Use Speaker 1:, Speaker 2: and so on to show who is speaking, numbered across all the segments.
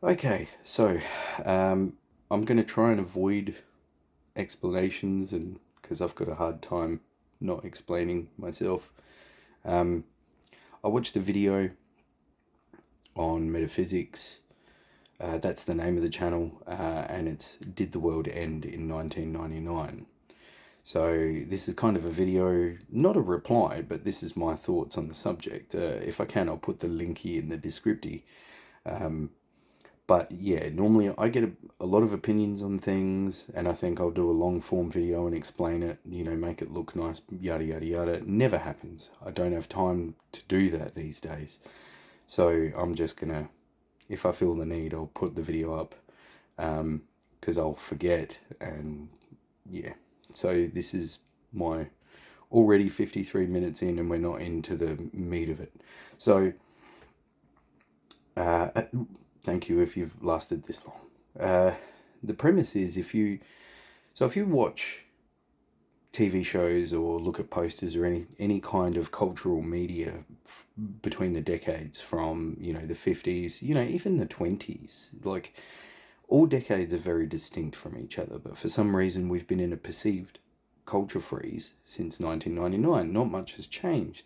Speaker 1: Okay, so I'm going to try and avoid explanations, and because I've got a hard time not explaining myself. Um, I watched a video on metaphysics. That's the name of the channel, and it's Did the World End in 1999? So this is kind of a video, not a reply, but this is my thoughts on the subject. If I can, I'll put the link here in the description. Um, But yeah, normally I get a lot of opinions on things, and I think I'll do a long form video and explain it, make it look nice, yada yada yada. It never happens. I don't have time to do that these days. So I'm just gonna, if I feel the need, I'll put the video up, because I'll forget, and yeah. So this is my already 53 minutes in, and we're not into the meat of it. So, uh, thank you if you've lasted this long. The premise is if you watch TV shows or look at posters or any kind of cultural media between the decades from the 50s, even the 20s, like all decades are very distinct from each other, but for some reason we've been in a perceived culture freeze since 1999. Not much has changed.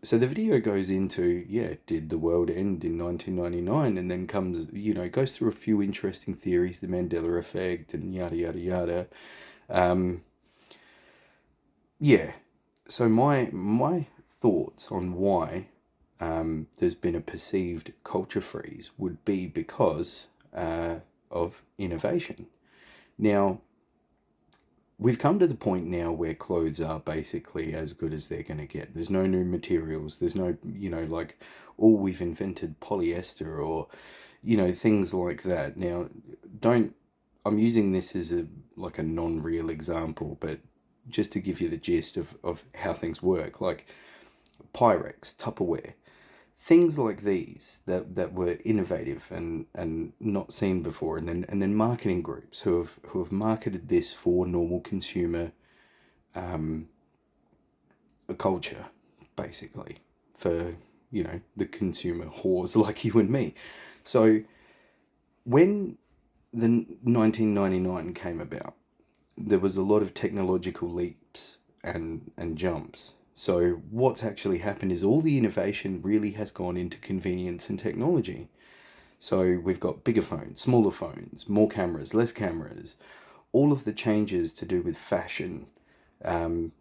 Speaker 1: So the video goes into, did the world end in 1999? And then comes, goes through a few interesting theories, the Mandela effect and yada, yada, yada. Yeah. So my thoughts on why there's been a perceived culture freeze would be because of innovation. Now, we've come to the point now where clothes are basically as good as they're going to get. There's no new materials. There's no, like, oh, we've invented polyester or, things like that. Now, don't, I'm using this as a non-real example, but just to give you the gist of how things work, like Pyrex, Tupperware, things like these that were innovative and not seen before, and then marketing groups who have marketed this for normal consumer um, culture, basically, for the consumer whores like you and me. So when the 1999 came about, there was a lot of technological leaps and jumps. So what's actually happened is all the innovation really has gone into convenience and technology. So we've got bigger phones, smaller phones, more cameras, less cameras, all of the changes to do with fashion, um,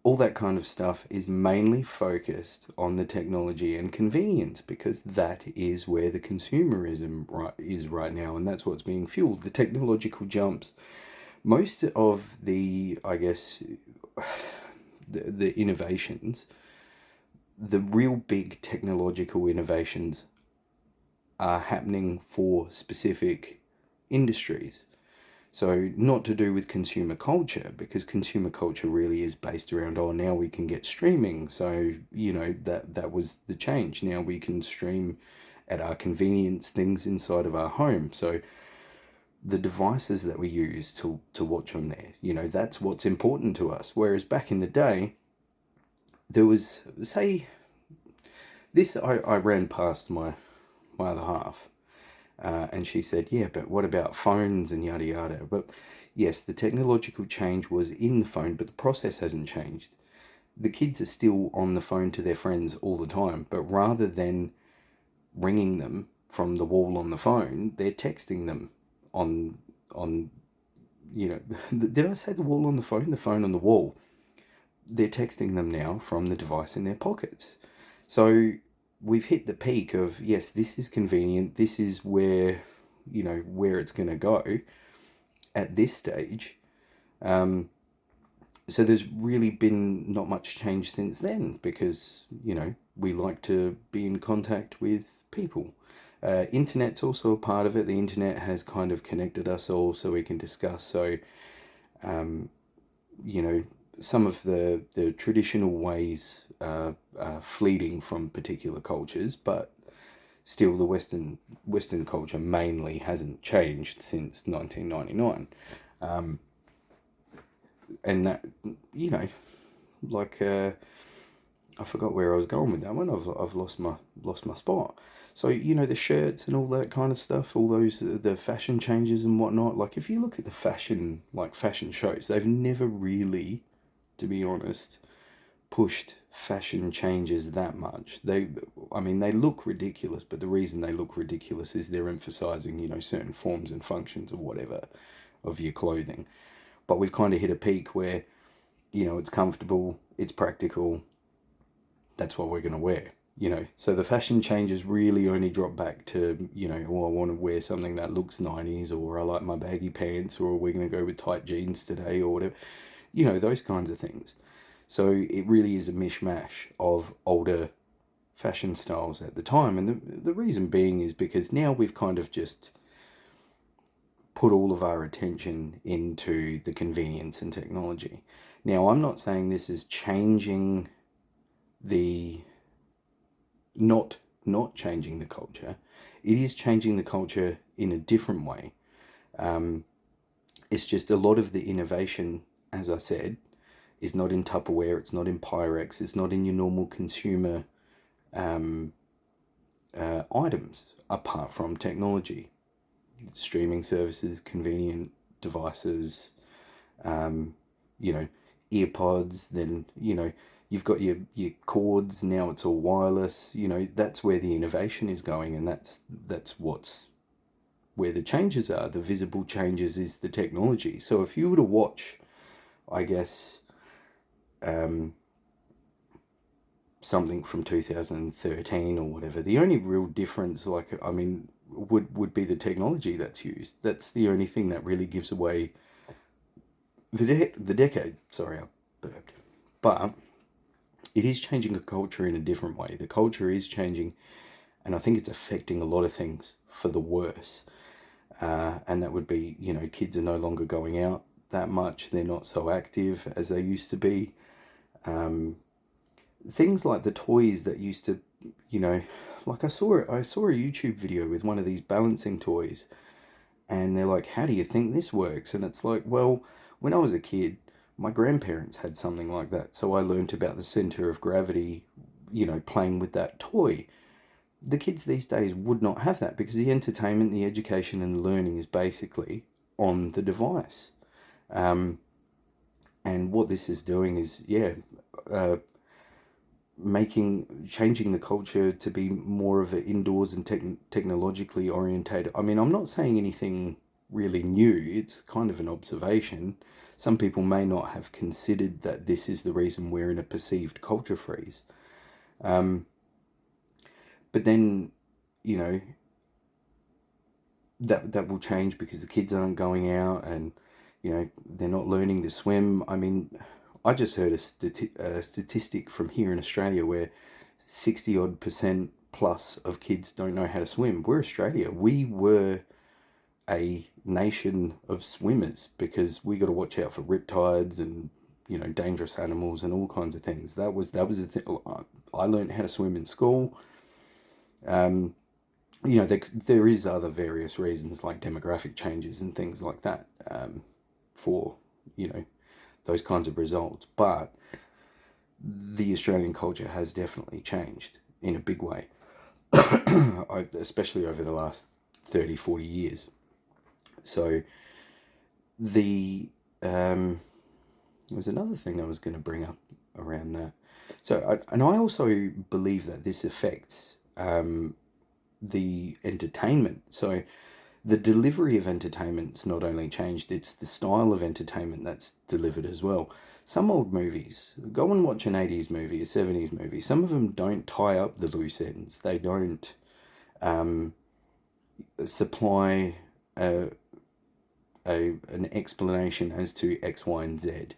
Speaker 1: all that kind of stuff is mainly focused on the technology and convenience, because that is where the consumerism is right now, and that's what's being fueled. The technological jumps, most of the, I guess, the innovations, the real big technological innovations are happening for specific industries. So not to do with consumer culture, because consumer culture really is based around, oh, now we can get streaming. So, that was the change. Now we can stream at our convenience things inside of our home. So the devices that we use to watch on there, that's what's important to us. Whereas back in the day, there was, say, this, I ran past my other half, and she said, yeah, but what about phones and yada yada? But yes, the technological change was in the phone, but the process hasn't changed. The kids are still on the phone to their friends all the time, but rather than ringing them from the wall on the phone, they're texting them on did I say the wall on the phone? The phone on the wall. They're texting them now from the device in their pockets. So we've hit the peak of, yes, this is convenient. This is where it's going to go at this stage. So there's really been not much change since then, because, we like to be in contact with people. Internet's also a part of it. The internet has kind of connected us all so we can discuss. So, um, you know, some of the traditional ways are fleeting from particular cultures, but still the Western culture mainly hasn't changed since 1999. And that, you know, like I forgot where I was going with that one. I've lost my spot. So, the shirts and all that kind of stuff, all those, the fashion changes and whatnot. Like, if you look at the fashion, like fashion shows, they've never really, to be honest, pushed fashion changes that much. I mean, they look ridiculous, but the reason they look ridiculous is they're emphasizing, certain forms and functions of whatever, of your clothing. But we've kind of hit a peak where, it's comfortable, it's practical, that's what we're going to wear. So the fashion changes really only drop back to, oh, I want to wear something that looks 90s, or I like my baggy pants, or we're going to go with tight jeans today, or whatever, those kinds of things. So it really is a mishmash of older fashion styles at the time. And the reason being is because now we've kind of just put all of our attention into the convenience and technology. Now, I'm not saying this is changing the not changing the culture. It is changing the culture in a different way. It's just a lot of the innovation, as I said, is not in Tupperware, it's not in Pyrex, it's not in your normal consumer items, apart from technology, streaming services, convenient devices, earpods, then, you've got your cords, now it's all wireless, that's where the innovation is going, and that's what's where the changes are. The visible changes is the technology. So if you were to watch, I guess, something from 2013 or whatever, the only real difference, would be the technology that's used. That's the only thing that really gives away the decade. Sorry, I burped. But it is changing a culture in a different way. The culture is changing, and I think it's affecting a lot of things for the worse. And that would be, kids are no longer going out that much. They're not so active as they used to be. Things like the toys that used to, like I saw a YouTube video with one of these balancing toys, and they're like, how do you think this works? And it's like, well, when I was a kid, my grandparents had something like that, so I learnt about the center of gravity, playing with that toy. The kids these days would not have that, because the entertainment, the education, and the learning is basically on the device. And what this is doing is, changing the culture to be more of an indoors and technologically orientated. I mean, I'm not saying anything really new. It's kind of an observation. Some people may not have considered that this is the reason we're in a perceived culture freeze. But then, that will change because the kids aren't going out, and, they're not learning to swim. I mean, I just heard a statistic from here in Australia where 60 odd % plus of kids don't know how to swim. We're Australia. We were a nation of swimmers because we got to watch out for riptides and, dangerous animals and all kinds of things. That was the thing. I learned how to swim in school. There is other various reasons like demographic changes and things like that, for, those kinds of results. But the Australian culture has definitely changed in a big way, especially over the last 30, 40 years. So there was another thing I was going to bring up around that. So, I also believe that this affects the entertainment. So the delivery of entertainment's not only changed, it's the style of entertainment that's delivered as well. Some old movies, go and watch an 80s movie, a 70s movie, some of them don't tie up the loose ends. They don't supply an explanation as to X, Y, and Z.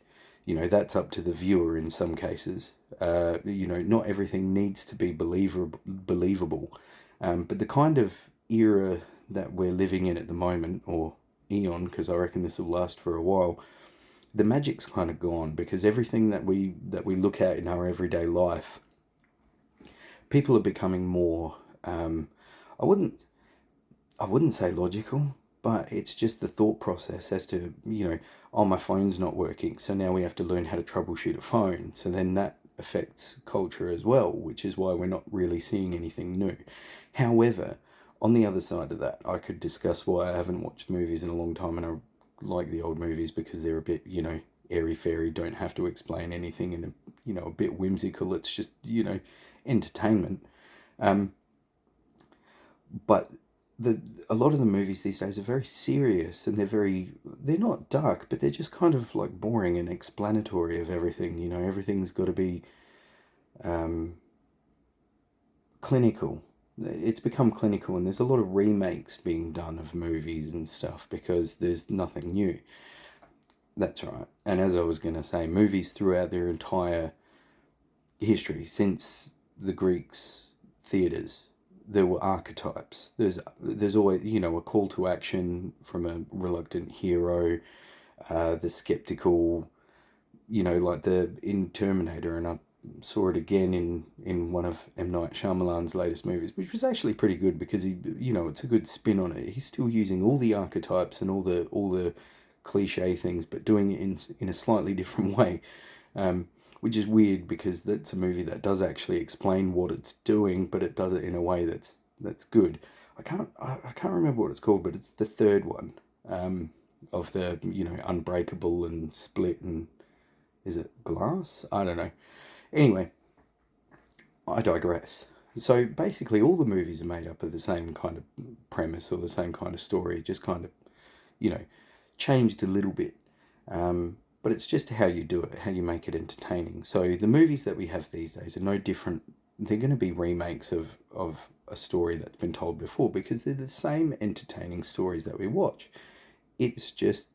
Speaker 1: That's up to the viewer in some cases. Not everything needs to be believable. But the kind of era that we're living in at the moment, or eon, because I reckon this will last for a while, the magic's kind of gone, because everything that we look at in our everyday life, people are becoming more, I wouldn't say logical, but it's just the thought process as to, oh, my phone's not working, so now we have to learn how to troubleshoot a phone. So then that affects culture as well, which is why we're not really seeing anything new. However, on the other side of that, I could discuss why I haven't watched movies in a long time, and I like the old movies because they're a bit, airy fairy, don't have to explain anything, and a bit whimsical. It's just, entertainment. Um, but a lot of the movies these days are very serious, and they're not dark, but they're just kind of like boring and explanatory of everything. Everything's got to be um, clinical. It's become clinical, and there's a lot of remakes being done of movies and stuff because there's nothing new. That's right. And as I was going to say, movies throughout their entire history, since the Greeks' theatres, there were archetypes. There's always, a call to action from a reluctant hero, the skeptical, like in Terminator, and I saw it again in one of M. Night Shyamalan's latest movies, which was actually pretty good because it's a good spin on it. He's still using all the archetypes and all the cliche things, but doing it in a slightly different way, which is weird because that's a movie that does actually explain what it's doing, but it does it in a way that's good. I can't remember what it's called, but it's the third one, of the Unbreakable and Split, and is it Glass? I don't know. Anyway, I digress. So basically, all the movies are made up of the same kind of premise or the same kind of story, just kind of, you know, changed a little bit. But it's just how you do it, how you make it entertaining. So the movies that we have these days are no different. They're going to be remakes of a story that's been told before because they're the same entertaining stories that we watch. It's just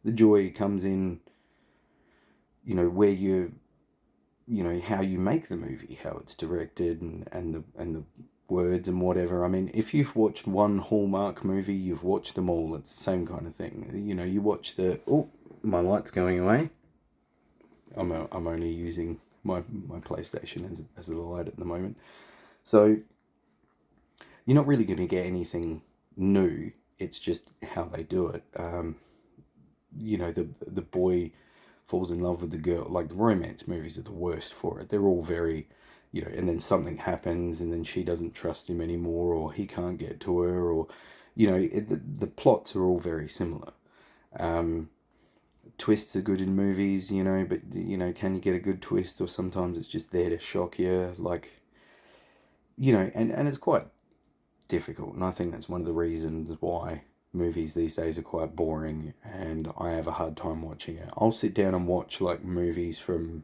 Speaker 1: the joy comes in, where how you make the movie, how it's directed, and the words and whatever. I mean, if you've watched one Hallmark movie, you've watched them all. It's the same kind of thing. You watch my light's going away. I'm only using my PlayStation as a light at the moment. So you're not really going to get anything new. It's just how they do it. The boy falls in love with the girl. Like, the romance movies are the worst for it. They're all very, and then something happens, and then she doesn't trust him anymore, or he can't get to her, or, the plots are all very similar. Twists are good in movies, but, can you get a good twist, or sometimes it's just there to shock you, like, and it's quite difficult, and I think that's one of the reasons why movies these days are quite boring, and I have a hard time watching it. I'll sit down and watch like movies from,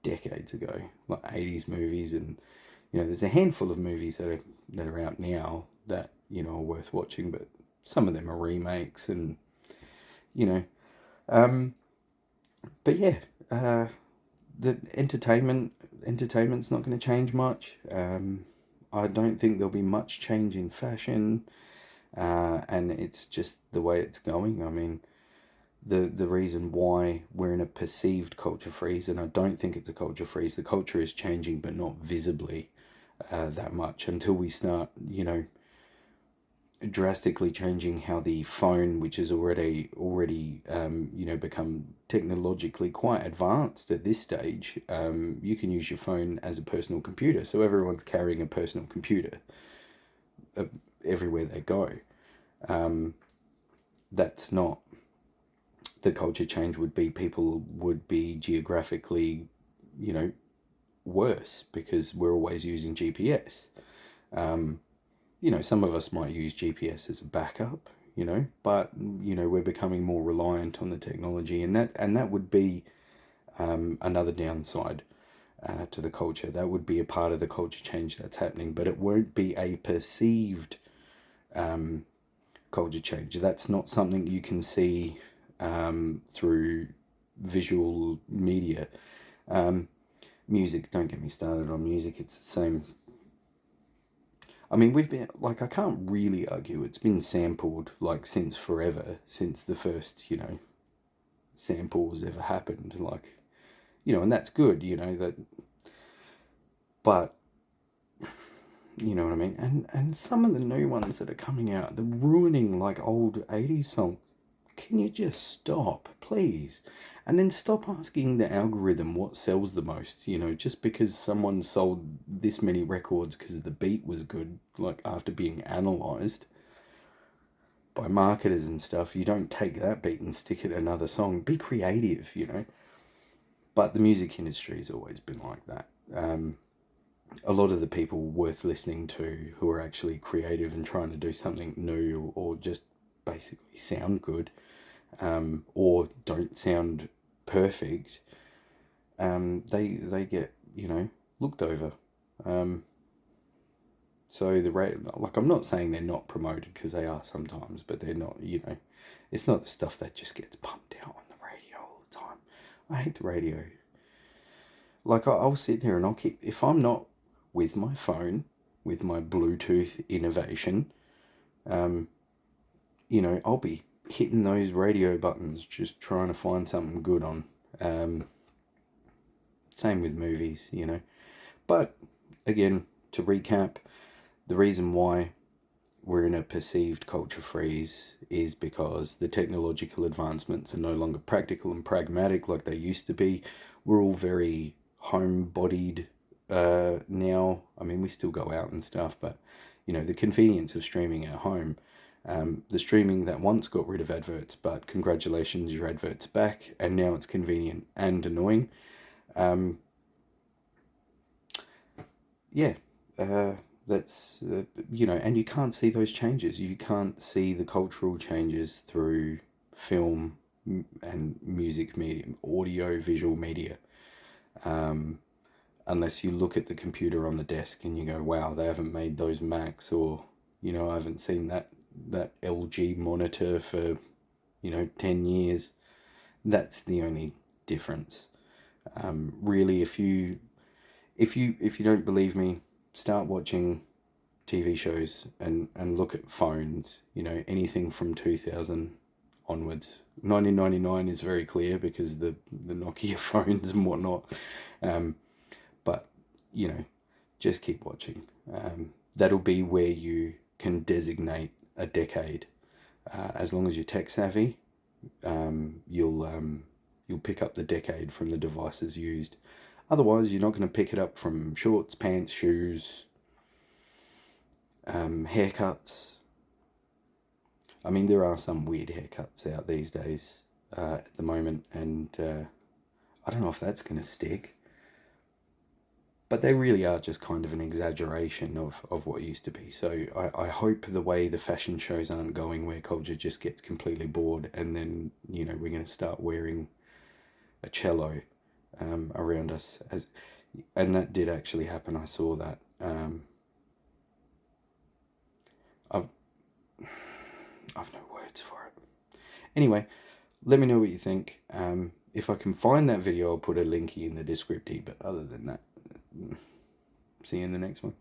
Speaker 1: decades ago, like 80s movies, and there's a handful of movies that are out now that are worth watching, but some of them are remakes, and you know, um, but yeah, the entertainment's not going to change much. I don't think there'll be much change in fashion. And it's just the way it's going. I mean, the reason why we're in a perceived culture freeze, and I don't think it's a culture freeze, the culture is changing, but not visibly that much until we start, drastically changing how the phone, which is already become technologically quite advanced at this stage. You can use your phone as a personal computer, so everyone's carrying a personal computer everywhere they go. That's not the culture change. Would be people would be geographically, worse because we're always using GPS. Some of us might use GPS as a backup, but we're becoming more reliant on the technology, and that would be another downside to the culture. That would be a part of the culture change that's happening, but it won't be a perceived culture change. That's not something you can see through visual media. Music, don't get me started on music. It's the same. I mean, we've been, like, I can't really argue. It's been sampled, like, since forever, since the first, samples ever happened. Like, and that's good, that, but, you know what I mean? And some of the new ones that are coming out, they're ruining, like, old 80s songs. Can you just stop, please? And then stop asking the algorithm what sells the most. You know, just because someone sold this many records because the beat was good, like after being analyzed by marketers and stuff, you don't take that beat and stick it in another song. Be creative, you know. But the music industry has always been like that. A lot of the people worth listening to who are actually creative and trying to do something new, or just basically sound good, or don't sound perfect, they get, you know, looked over. So like, I'm not saying they're not promoted, because they are sometimes, but they're not. You know, it's not the stuff that just gets pumped out on the radio all the time. I hate the radio. Like, I'll sit there and I'll keep, if I'm not with my phone, with my Bluetooth innovation, you know, I'll be hitting those radio buttons just trying to find something good on. Same with movies, you know. But again, to recap, the reason why we're in a perceived culture freeze is because the technological advancements are no longer practical and pragmatic like they used to be. We're all very home-bodied now. I mean, we still go out and stuff, but, you know, the convenience of streaming at home, the streaming that once got rid of adverts, but congratulations, your advert's back, and now it's convenient and annoying. Yeah, that's, you know, and you can't see those changes. You can't see the cultural changes through film and music medium, audio, visual media, unless you look at the computer on the desk and you go, wow, they haven't made those Macs, or, you know, I haven't seen that LG monitor for, you know, 10 years. That's the only difference. Really, if you don't believe me, start watching TV shows and look at phones. You know, anything from 2000 onwards. 1999 is very clear because the Nokia phones and whatnot. But, you know, just keep watching. That'll be where you can designate a decade. As long as you're tech savvy, you'll pick up the decade from the devices used. Otherwise, you're not going to pick it up from shorts, pants, shoes, haircuts. I mean, there are some weird haircuts out these days at the moment, and I don't know if that's going to stick. But they really are just kind of an exaggeration of what used to be. So I hope the way the fashion shows aren't going, where culture just gets completely bored, and then, you know, we're going to start wearing a cello around us, and that did actually happen. I saw that. I've no words for it. Anyway, let me know what you think. If I can find that video, I'll put a linky in the description. But other than that, see you in the next one.